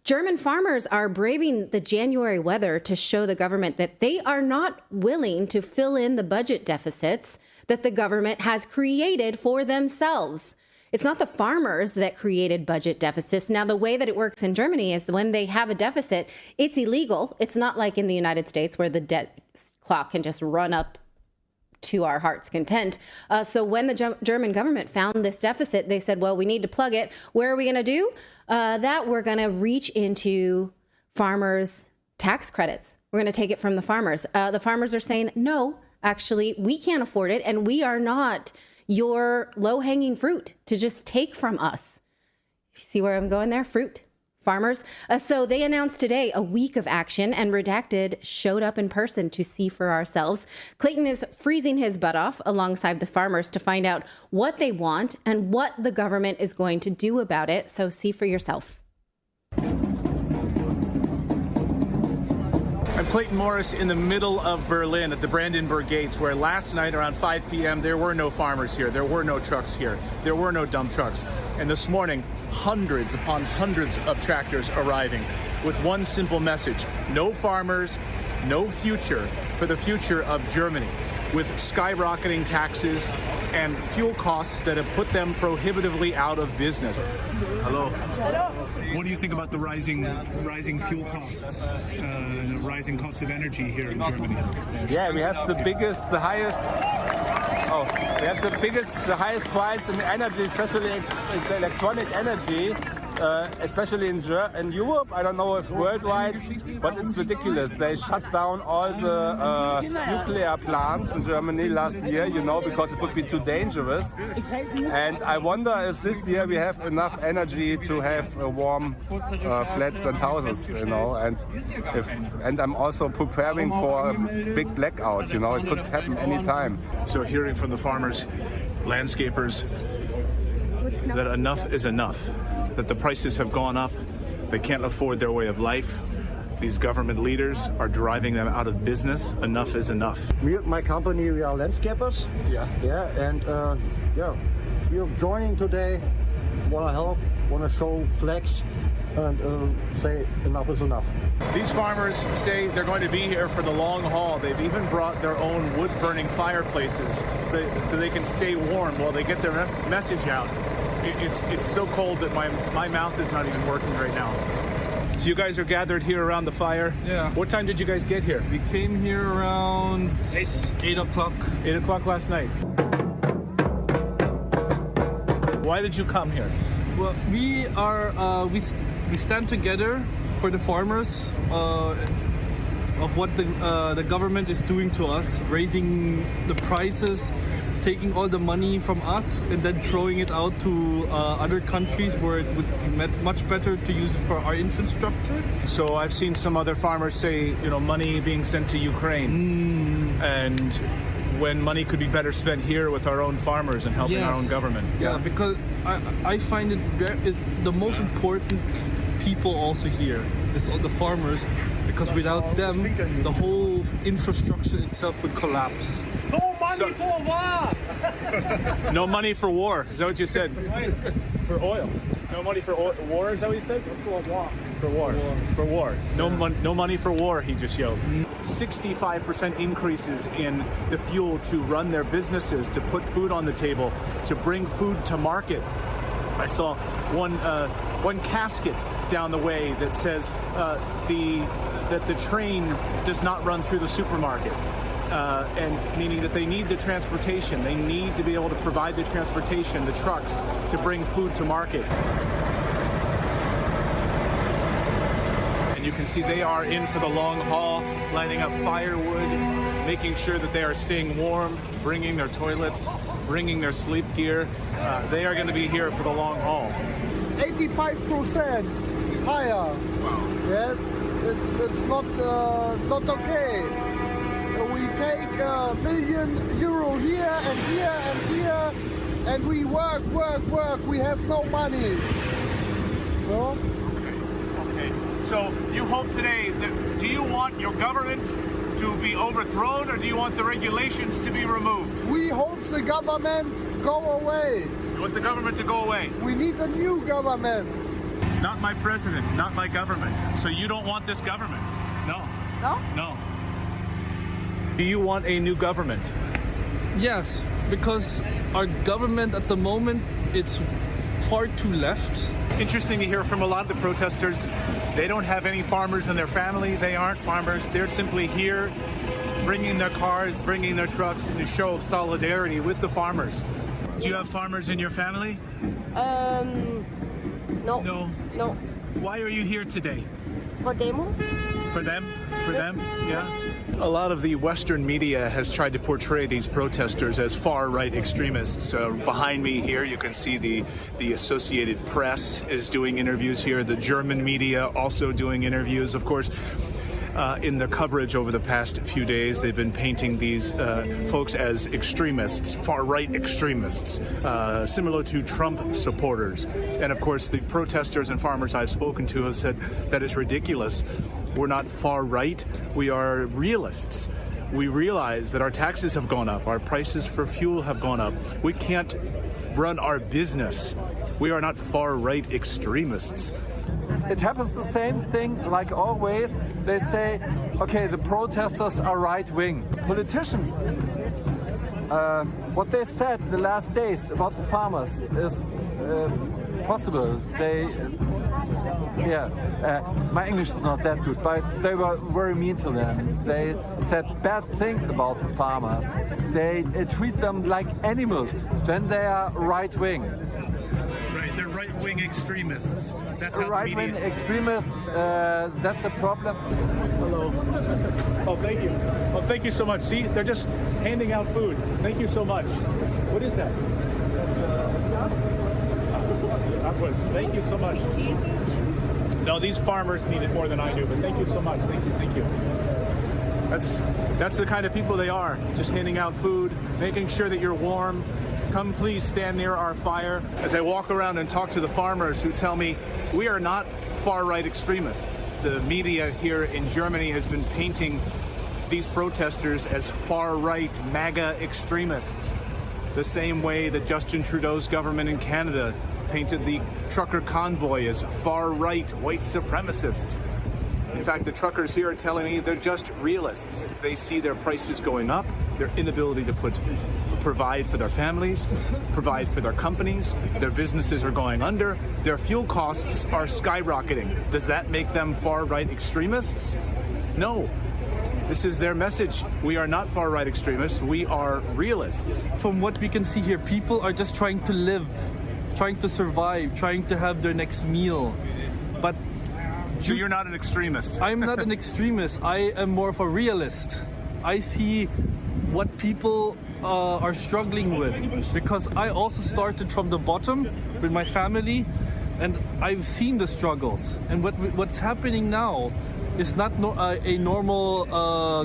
German farmers are braving the January weather to show the government that they are not willing to fill in the budget deficits that the government has created for themselves. It's not the farmers that created budget deficits. Now, the way that it works in Germany is when they have a deficit, it's illegal. It's not like in the United States where the debt clock can just run up to our heart's content. So when the German government found this deficit, they said, well, we need to plug it. Where are we going to do that? We're going to reach into farmers' tax credits. We're going to take it from the farmers. The farmers are saying, no, actually, we can't afford it. And we are not your low-hanging fruit to just take from us. See where I'm going there? Fruit. Farmers. So they announced today a week of action, and Redacted showed up in person to see for ourselves. Clayton is freezing his butt off alongside the farmers to find out what they want and what the government is going to do about it. So see for yourself. I'm Clayton Morris in the middle of Berlin at the Brandenburg Gates, where last night around 5 p.m. there were no farmers here, there were no trucks here, there were no dump trucks. And this morning, hundreds upon hundreds of tractors arriving with one simple message: no farmers, no future for the future of Germany, with skyrocketing taxes and fuel costs that have put them prohibitively out of business. Hello. Hello. What do you think about the rising fuel costs, rising cost of energy here in Germany? Yeah, we have the highest price in energy, especially in electronic energy, especially in Europe. I don't know if worldwide, but it's ridiculous. They shut down all the nuclear plants in Germany last year, because it would be too dangerous. And I wonder if this year we have enough energy to have warm flats and houses, And I'm also preparing for a big blackout, It could happen anytime. So hearing from the farmers, landscapers, that enough is enough, that the prices have gone up, they can't afford their way of life. These government leaders are driving them out of business. Enough is enough. My company, we are landscapers. We're joining today. Want to help, want to show flags, and say enough is enough. These farmers say they're going to be here for the long haul. They've even brought their own wood-burning fireplaces so they can stay warm while they get their message out. It's so cold that my mouth is not even working right now. So you guys are gathered here around the fire? Yeah. What time did you guys get here? We came here around 8 o'clock. 8 o'clock last night. Why did you come here? Well, we stand together for the farmers of what the government is doing to us, raising the prices, taking all the money from us and then throwing it out to other countries where it would be much better to use it for our infrastructure. So I've seen some other farmers say, money being sent to Ukraine, and when money could be better spent here with our own farmers and helping our own government. Yeah, because I find it the most important people also here is all the farmers, because without them, the whole infrastructure itself would collapse. No money for war! No money for war. Is that what you said? For oil. No money for war, is that what you said? For war. For war. For war. No money for war, he just yelled. 65% increases in the fuel to run their businesses, to put food on the table, to bring food to market. I saw one casket down the way that says that the train does not run through the supermarket. And meaning that they need the transportation. They need to be able to provide the transportation, the trucks, to bring food to market. And you can see they are in for the long haul, lining up firewood, making sure that they are staying warm, bringing their toilets, bringing their sleep gear. They are going to be here for the long haul. 85% higher. Wow. Yeah, it's not okay. We take €1 million here and here and here, and we work. We have no money. No? Okay. So you hope today do you want your government to be overthrown, or do you want the regulations to be removed? We hope the government go away. You want the government to go away? We need a new government. Not my president, not my government. So you don't want this government? No. No? No. Do you want a new government? Yes, because our government at the moment, it's far too left. Interesting to hear from a lot of the protesters. They don't have any farmers in their family. They aren't farmers. They're simply here bringing their cars, bringing their trucks in a show of solidarity with the farmers. Do you have farmers in your family? No. No. No. Why are you here today? For demo? For them? For them? Yeah. A lot of the Western media has tried to portray these protesters as far-right extremists. Behind me here, you can see the Associated Press is doing interviews here. The German media also doing interviews. Of course, in their coverage over the past few days, they've been painting these folks as extremists, far-right extremists, similar to Trump supporters. And of course, the protesters and farmers I've spoken to have said that is ridiculous. We're not far-right. We are realists. We realize that our taxes have gone up. Our prices for fuel have gone up. We can't run our business. We are not far-right extremists. It happens the same thing like always. They say, okay, the protesters are right-wing. Politicians, what they said the last days about the farmers is possible. My English is not that good, but they were very mean to them. They said bad things about the farmers. They treat them like animals. Then they are right-wing. Right, they're right-wing extremists. That's how Right-wing extremists, that's a problem. Hello. Oh, thank you. Oh, thank you so much. See, they're just handing out food. Thank you so much. What is that? That's aquas. Thank you so much. No, these farmers need it more than I do, but thank you so much. Thank you. Thank you. That's the kind of people they are. Just handing out food, making sure that you're warm. Come please stand near our fire. As I walk around and talk to the farmers who tell me we are not far-right extremists. The media here in Germany has been painting these protesters as far-right MAGA extremists, the same way that Justin Trudeau's government in Canada painted the trucker convoy as far-right white supremacists. In fact, the truckers here are telling me they're just realists. They see their prices going up, their inability to provide for their families, provide for their companies, their businesses are going under, their fuel costs are skyrocketing. Does that make them far-right extremists? No. This is their message. We are not far-right extremists, we are realists. From what we can see here, people are just trying to live, trying to survive, trying to have their next meal. But So you're not an extremist? I'm not an extremist. I am more of a realist. I see what people are struggling with, because I also started from the bottom with my family, and I've seen the struggles. And what's happening now is not a normal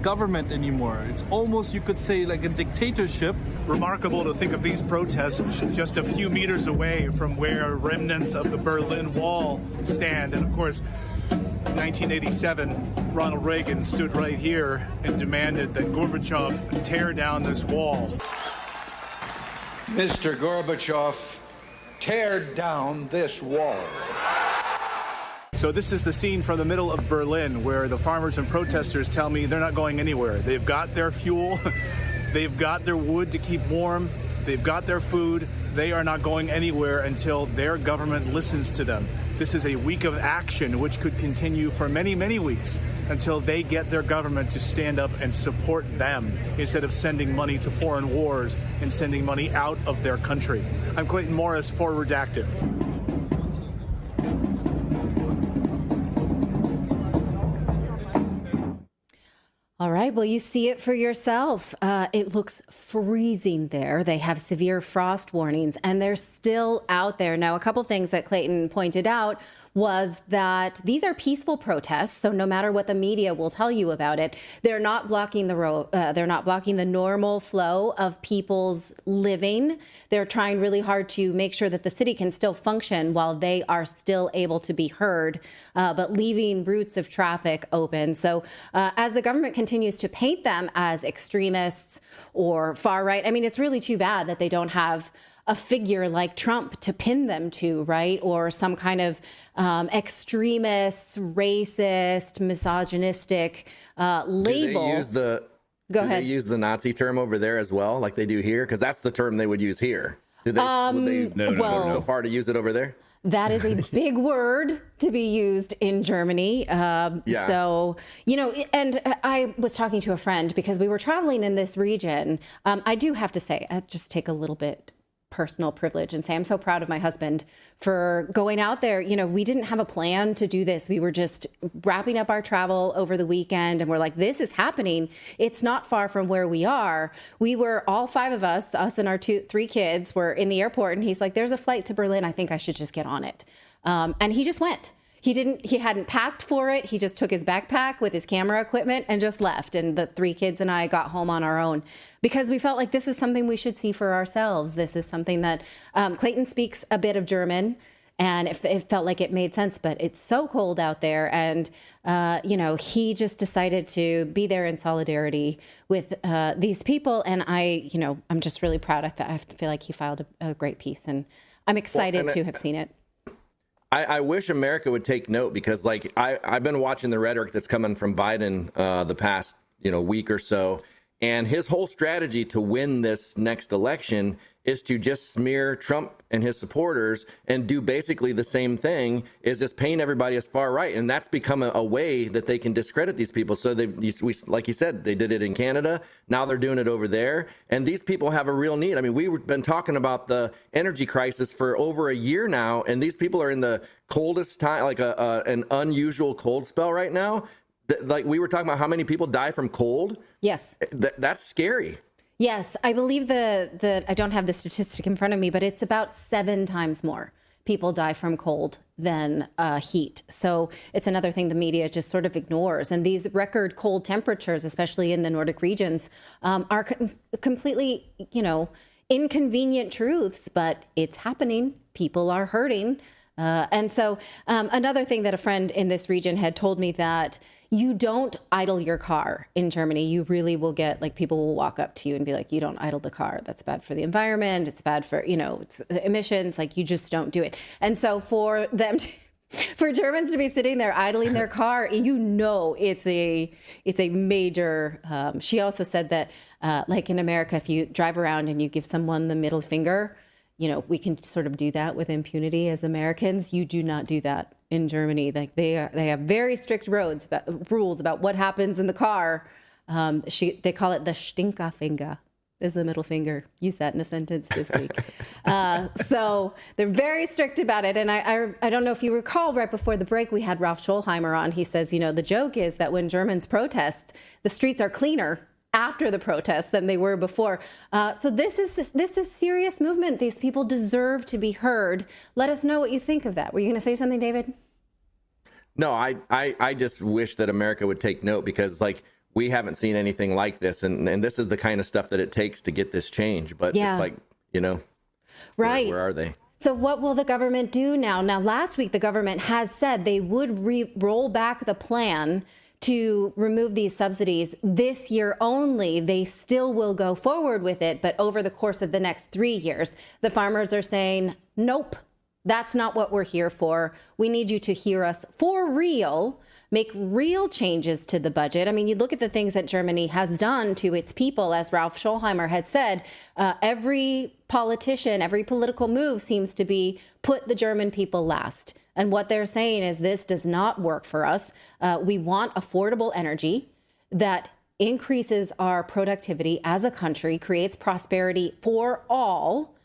government anymore. It's almost, you could say, like a dictatorship. Remarkable to think of these protests just a few meters away from where remnants of the Berlin Wall stand. And of course, 1987, Ronald Reagan stood right here and demanded that Gorbachev tear down this wall. Mr. Gorbachev, tear down this wall. So this is the scene from the middle of Berlin where the farmers and protesters tell me they're not going anywhere. They've got their fuel, they've got their wood to keep warm, they've got their food. They are not going anywhere until their government listens to them. This is a week of action which could continue for many, many weeks until they get their government to stand up and support them instead of sending money to foreign wars and sending money out of their country. I'm Clayton Morris for Redacted. All right. Well, you see it for yourself. It looks freezing there. They have severe frost warnings, and they're still out there. Now, a couple things that Clayton pointed out was that these are peaceful protests. So no matter what the media will tell you about it, they're not blocking the road. They're not blocking the normal flow of people's living. They're trying really hard to make sure that the city can still function while they are still able to be heard, but leaving routes of traffic open. So as the government continues to paint them as extremists or far right, I mean, it's really too bad that they don't have a figure like Trump to pin them to, right? Or some kind of extremist, racist, misogynistic label. Do they use the Nazi term over there as well, like they do here? Because that's the term they would use here. Would they go so far to use it over there? That is a big word to be used in Germany. So, and I was talking to a friend because we were traveling in this region. I do have to say, I just take a little bit personal privilege and say I'm so proud of my husband for going out there. We didn't have a plan to do this. We were just wrapping up our travel over the weekend and we're like, this is happening. It's not far from where we are. We were all 5 of us and our 3 kids were in the airport, and he's like, there's a flight to Berlin. I think I should just get on it. And he just went. He hadn't packed for it. He just took his backpack with his camera equipment and just left. And the 3 kids and I got home on our own because we felt like this is something we should see for ourselves. This is something that Clayton speaks a bit of German, and it felt like it made sense, but it's so cold out there. And, he just decided to be there in solidarity with these people. And I'm just really proud. I feel like he filed a great piece, and I'm excited to have seen it. I wish America would take note, because I've been watching the rhetoric that's coming from Biden the past week or so, and his whole strategy to win this next election is to just smear Trump and his supporters and do basically the same thing, is just paint everybody as far right. And that's become a way that they can discredit these people. So like you said, they did it in Canada. Now they're doing it over there. And these people have a real need. I mean, we've been talking about the energy crisis for over a year now, and these people are in the coldest time, like an unusual cold spell right now. Like we were talking about how many people die from cold. Yes. That's scary. Yes, I believe I don't have the statistic in front of me, but it's about 7 times more people die from cold than heat. So it's another thing the media just sort of ignores. And these record cold temperatures, especially in the Nordic regions, are completely, inconvenient truths, but it's happening. People are hurting. And so another thing that a friend in this region had told me, that you don't idle your car in Germany. You really will get, people will walk up to you and be like, you don't idle the car. That's bad for the environment. It's bad for, it's emissions. You just don't do it. And so for them for Germans to be sitting there idling their car, it's a major, she also said that in America, if you drive around and you give someone the middle finger, we can sort of do that with impunity as Americans. You do not do that in Germany. They have very strict rules about what happens in the car. They call it the Stinkerfinger, is the middle finger. Use that in a sentence this week. So they're very strict about it. And I don't know if you recall, right before the break, we had Ralph Scholheimer on. He says, the joke is that when Germans protest, the streets are cleaner after the protest than they were before. So this is serious movement. These people deserve to be heard. Let us know what you think of that. Were you going to say something, David? No, I just wish that America would take note, because we haven't seen anything like this. And this is the kind of stuff that it takes to get this change. But it's right. Where are they? So what will the government do now? Now, last week, the government has said they would roll back the plan to remove these subsidies this year only. They still will go forward with it, but over the course of the next 3 years, the farmers are saying, nope, that's not what we're here for. We need you to hear us for real, make real changes to the budget. I mean, you look at the things that Germany has done to its people, as Ralph Scholheimer had said, every politician, every political move seems to be put the German people last. And what they're saying is, this does not work for us. We want affordable energy that increases our productivity as a country, creates prosperity for all.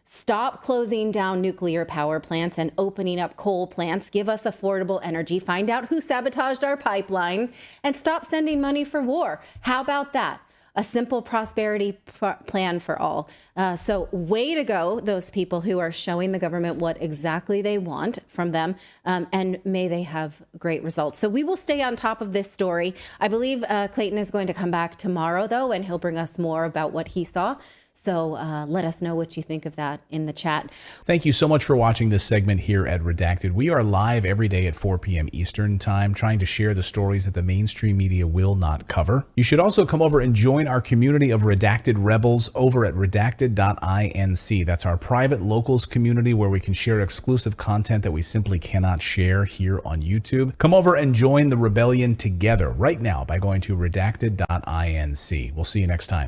Stop closing down nuclear power plants and opening up coal plants. Give us affordable energy. Find out who sabotaged our pipeline and stop sending money for war. How about that? A simple prosperity plan for all. So way to go, those people who are showing the government what exactly they want from them, and may they have great results. So we will stay on top of this story. I believe Clayton is going to come back tomorrow, though, and he'll bring us more about what he saw. So let us know what you think of that in the chat. Thank you so much for watching this segment here at Redacted. We are live every day at 4 p.m. Eastern Time, trying to share the stories that the mainstream media will not cover. You should also come over and join our community of Redacted Rebels over at redacted.inc. That's our private locals community where we can share exclusive content that we simply cannot share here on YouTube. Come over and join the rebellion together right now by going to redacted.inc. We'll see you next time.